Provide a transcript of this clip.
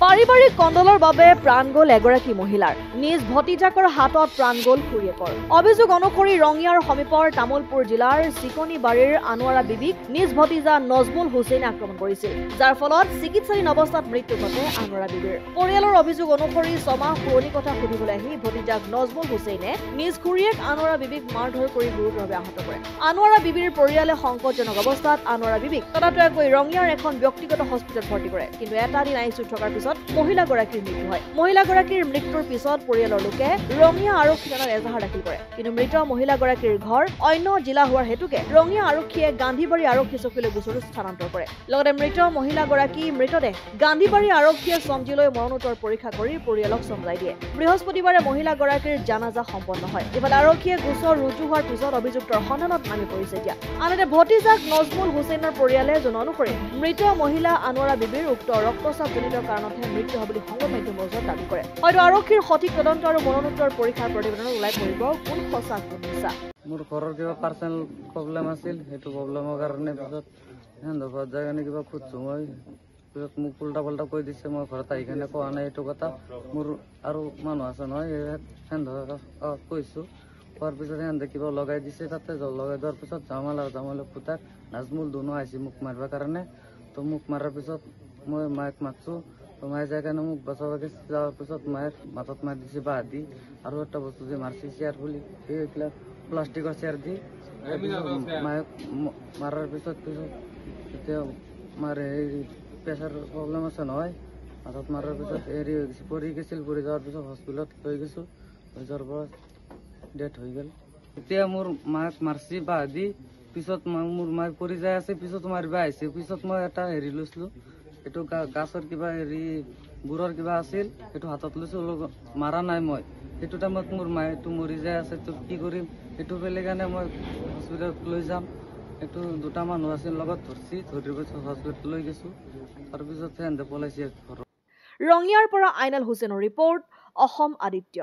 পাৰিবাৰিক কণ্ডলৰ বাবে প্ৰাণ গ'ল এগৰাকী মহিলাৰ নিজ ভতিজাকৰ হাতত প্ৰাণ গ'ল খুৰীয়েকৰ অভিযোগ অনুসৰি ৰঙিয়াৰ সমীপৰ তামুলপুৰ জিলাৰ চিকনিবাৰীৰ আনোৱাৰা বিবিক নিজ ভতিজা নজমুল হুছেইনে আক্ৰমণ কৰিছিল যাৰ ফলত চিকিৎসাধীন অৱস্থাত মৃত্যু ঘটে আনোৱাৰা বিবিৰ পৰিয়ালৰ অভিযোগ অনুসৰি ছমাহ পুৰণি কথা সুধিবলৈ আহি ভতিজাক নজমুল হুছেইনে নিজ খুৰীয়েক আনোৱাৰা বিবিক মাৰধৰ কৰি গুৰুতৰভাৱে আহত কৰে আনোৱাৰা বিবিৰ পৰিয়ালে সংকটজনক অৱস্থাত আনোৱাৰা বিবিক ততাতৈয়াকৈ ৰঙিয়াৰ এখন ব্যক্তিগত হস্পিটেলত ভৰ্তি কৰে কিন্তু এটা দিন আইচিইউত থকাৰ পিছত মহিলাগৰাকীৰ মৃত্যু হয় মহিলাগৰাকীৰ মৃত্যুৰ পিছত পৰিয়ালৰ লোকে ৰঙিয়া আৰক্ষী থানাত এজাহাৰ দাখিল কৰে কিন্তু মৃত মহিলাগৰাকীৰ ঘৰ অন্য জিলা হোৱাৰ হেতুকে ৰঙিয়া আৰক্ষীয়ে গান্ধীবাৰী আৰক্ষী চকীলৈ গোচৰটো স্থানান্তৰ কৰে লগতে মৃত মহিলাগৰাকীৰ মৃতদেহ গান্ধীবাৰী আৰক্ষীয়ে চমজিলৈ মৰণোত্তৰ পৰীক্ষা কৰি পৰিয়ালক চমজাই দিয়ে বৃহস্পতিবাৰে মহিলাগৰাকীৰ জানাজা সম্পন্ন হয় ইফালে আৰক্ষীয়ে গোচৰ ৰুজু হোৱাৰ পিছত অভিযুক্তৰ সন্ধানত নামি পৰিছে এতিয়া আনহাতে ভতিজাক নজমুল হুছেইনৰ পৰিয়ালে জনোৱা অনুসৰি মৃত মহিলা আনোৱাৰা বিবিৰ উক্ত ৰক্তচাপজনিত কাৰণতহে মৃত্যু হয় বুলি সংবাদ মাধ্যমৰ ওচৰত দাবী কৰে হয়তো আৰক্ষীৰ সঠিক তদন্ত আৰু মৰণোত্তৰ পৰীক্ষাৰ প্ৰতিবেদনত ওলাই পৰিব কোন সঁচা কোন মিছা মোৰ ঘৰৰ কিবা পাৰ্চনেল প্ৰব্লেম আছিল সেইটো প্ৰব্লেমৰ কাৰণে পিছত ঘৰত যাই কিনে কিবা খুঁজছো মই পিছত মোক উল্টা পাল্টা কৈ দিছে মই ঘৰত আহি কিনে কোৱা নাই এইটো কথা মোৰ আৰু মানুহ আছে নহয় কৈছোঁ কোৱাৰ পিছত সিহঁতে কিবা লগাই দিছে তাতে লগাই দিয়াৰ পিছত জামাল পুতাক নাজমুল দুনো আহিছে মোক মাৰিবৰ কাৰণে তো মোক মাৰাৰ পিছত মই মায়েক মাতছোঁ মায়ে যাই কাৰণে মোক বচাবকৈ যোৱাৰ পিছত মায়ে মাথাত মাৰি দিছে বাঁহ দি আৰু এটা বস্তু যে মাৰিছে চেয়াৰ বুলি এইবিলাক প্লাষ্টিকৰ চেয়াৰ দি মায়েক মাৰাৰ পিছত এতিয়া মাৰ হেৰি প্ৰেছাৰ প্ৰব্লেম আছে নহয় মাথাত মাৰাৰ পিছত হেৰি হৈ গৈছে পৰি গৈছিল পৰি যোৱাৰ পিছত হস্পিটেলত লৈ গৈছোঁ লৈ যোৱাৰ পৰা ডেথ হৈ গ'ল এতিয়া মোৰ মায়েক মাৰিছে বাঁহ দি পিছত মোৰ মায়ে পৰি যাই আছে পিছত মাৰিব আহিছে পিছত মই এটা হেৰি লৈছিলোঁ এইটো গাছৰ কিবা হেৰি গুড়ৰ কিবা আছিল সেইটো হাতত লৈছোঁ মাৰা নাই মই সেইটো টাইমত মোৰ মায়েটো মৰি যাই আছে তো কি কৰিম সেইটো পেলাই কাৰণে মই হস্পিটেলত লৈ যাম এইটো দুটা মানুহ আছিল লগত ধৰি পিছত হস্পিটেলত লৈ গৈছোঁ তাৰপিছত সিহঁতে পলাইছে ঘৰত ৰঙিয়াৰ পৰা আইনাল হুছেইনৰ ৰিপৰ্ট অসম আদিত্য।